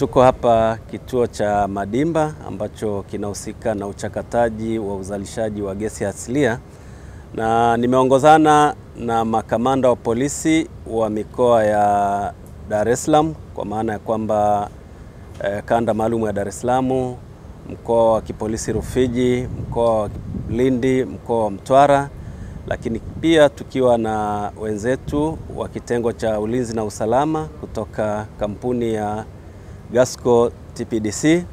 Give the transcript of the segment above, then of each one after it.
Tuko hapa kituo cha Madimba ambacho kinahusika na uchakataji wa uzalishaji wa gesi asilia, na nimeongozana na makamanda wa polisi wa mikoa ya Dar es Salaam, kwa maana ya kwamba kanda maalum ya Dar es Salaam, mkoa wa kipolisi Rufiji, mkoa wa Lindi, mkoa wa Mtwara, lakini pia tukiwa na wenzetu wa kitengo cha ulinzi na usalama kutoka kampuni ya Gasco TPDC,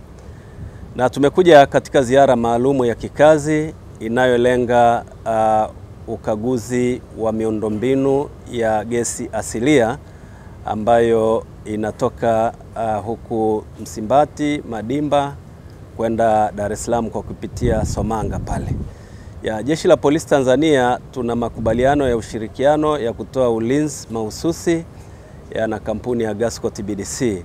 na tumekuja katika ziara maalumu ya kikazi inayolenga ukaguzi wa miundombinu ya gesi asilia ambayo inatoka huku Msimbati, Madimba kwenda Dar es Salaam kwa kupitia Somanga pale. Ya Jeshi la Polisi Tanzania tuna makubaliano ya ushirikiano ya kutoa ulinzi mahususi na kampuni ya Gasco TPDC.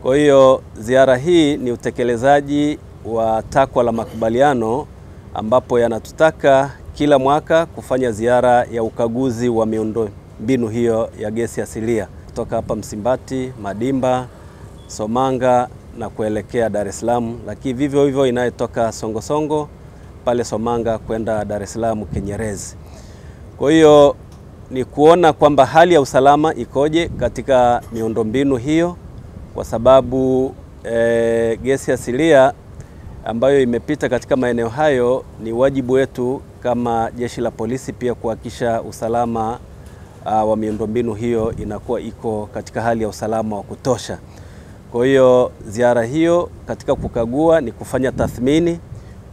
Kwa hiyo ziara hii ni utekelezaji wa takwa la makubaliano ambapo yanatutaka kila mwaka kufanya ziara ya ukaguzi wa miundombinu hiyo ya gesi asilia kutoka hapa Msimbati, Madimba, Somanga na kuelekea Dar es Salaam, lakini vivyo hivyo inayotoka Songosongo pale Somanga kwenda Dar es Salaam Kinyerezi. Kwa hiyo ni kuona kwamba hali ya usalama ikoje katika miundombinu hiyo, kwa sababu gesi asilia ambayo imepita katika maeneo hayo, ni wajibu wetu kama jeshi la polisi pia kuhakikisha usalama wa miundombinu hiyo inakuwa iko katika hali ya usalama wa kutosha. Kwa hiyo ziara hiyo katika kukagua ni kufanya tathmini,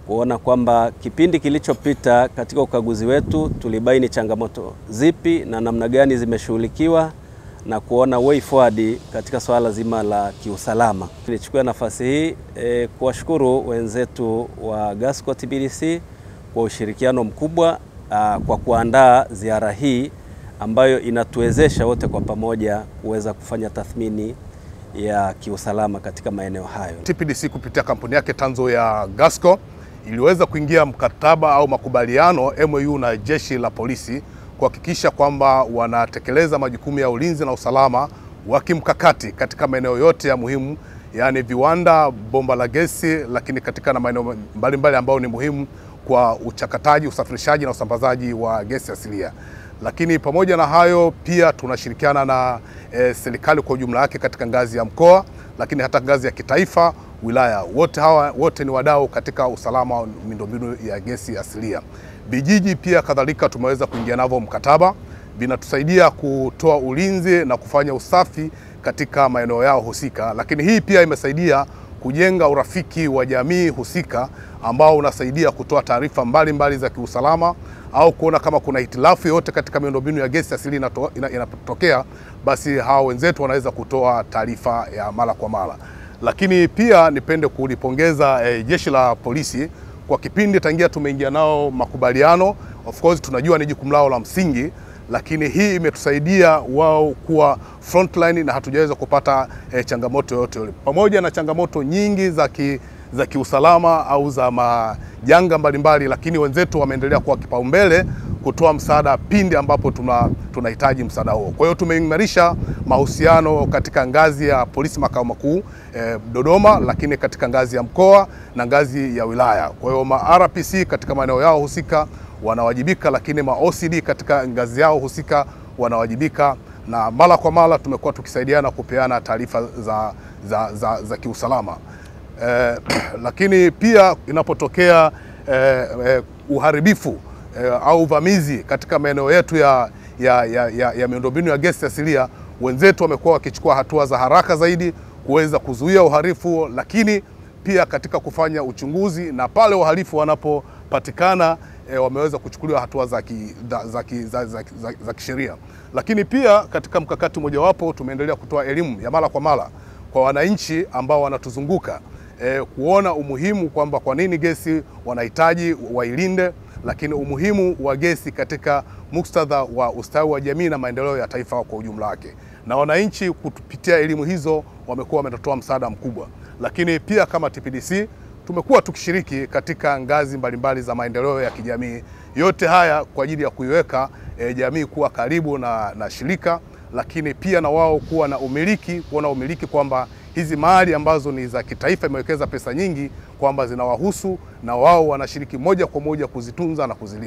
kuona kwamba kipindi kilichopita katika ukaguzi wetu tulibaini changamoto zipi na namna gani zimeshughulikiwa, na kuona way forward katika swala zima la kiusalama. Nilichukua nafasi hii kuwashukuru wenzetu wa Gasco TPDC kwa ushirikiano mkubwa kwa kuandaa ziara hii ambayo inatuwezesha wote kwa pamoja kuweza kufanya tathmini ya kiusalama katika maeneo hayo. TPDC kupitia kampuni yake tanzo ya Gasco iliweza kuingia mkataba au makubaliano MOU na jeshi la polisi kuhakikisha kwamba wanatekeleza majukumu ya ulinzi na usalama wa kimkakati katika maeneo yote ya muhimu, yani viwanda, bomba la gesi, lakini katika na maeneo mbalimbali ambayo ni muhimu kwa uchakataji, usafirishaji na usambazaji wa gesi asilia. Lakini pamoja na hayo pia tunashirikiana na serikali kwa ujumla yake katika ngazi ya mkoa, lakini hata ngazi ya kitaifa, wilaya. Wote ni wadau katika usalama wa miundombinu ya gesi asilia. Vijiji pia kadhalika tumeweza kuingia navyo mkataba, vinatusaidia kutoa ulinzi na kufanya usafi katika maeneo yao husika. Lakini hii pia imesaidia kujenga urafiki wa jamii husika ambao unasaidia kutoa taarifa mbalimbali za kiusalama, au kuona kama kuna hitilafu yote katika miundombinu ya gesi asili inapotokea, basi hawa wenzetu wanaweza kutoa taarifa ya mara kwa mara. Lakini pia nipende kulipongeza jeshi la polisi kwa kipindi tangia tumeingia nao makubaliano. Of course tunajua ni jukumu lao la msingi, lakini hii imetusaidia wao kuwa frontline na hatujaweza kupata changamoto yoyote. Pamoja na changamoto nyingi za kiusalama au za majanga mbalimbali, lakini wenzetu wameendelea kuwa kipaumbele kutoa msaada pindi ambapo tunahitaji msaada huo. Kwa hiyo tumeimarisha mahusiano katika ngazi ya polisi makao makuu Dodoma, lakini katika ngazi ya mkoa na ngazi ya wilaya. Kwa hiyo ma-RPC katika maeneo yao husika wanawajibika, lakini ma-OCD katika ngazi yao husika wanawajibika, na mara kwa mara tumekuwa tukisaidiana kupeana taarifa za kiusalama. Lakini pia inapotokea uharibifu au uvamizi katika maeneo yetu ya miundombinu ya gesi asilia, wenzetu wamekuwa wakichukua hatua za haraka zaidi kuweza kuzuia uhalifu, lakini pia katika kufanya uchunguzi, na pale uhalifu wanapopatikana wameweza kuchukuliwa hatua za kisheria. Lakini pia katika mkakati mojawapo tumeendelea kutoa elimu ya mara kwa mara kwa wananchi ambao wanatuzunguka, kuona umuhimu kwamba kwa nini gesi wanahitaji wailinde, lakini umuhimu wa gesi katika muktadha wa ustawi wa jamii na maendeleo ya taifa kwa ujumla wake. Na wananchi kupitia elimu hizo wamekuwa wametoa msaada mkubwa. Lakini pia kama TPDC tumekuwa tukishiriki katika ngazi mbalimbali za maendeleo ya kijamii. Yote haya kwa ajili ya kuiweka jamii kuwa karibu na shirika, lakini pia na wao kuwa na umiliki, kuona umiliki kwamba hizi mali ambazo ni za kitaifa, imewekeza pesa nyingi, kwamba zinawahusu na wao wanashiriki moja kwa moja kuzitunza na kuzilinda.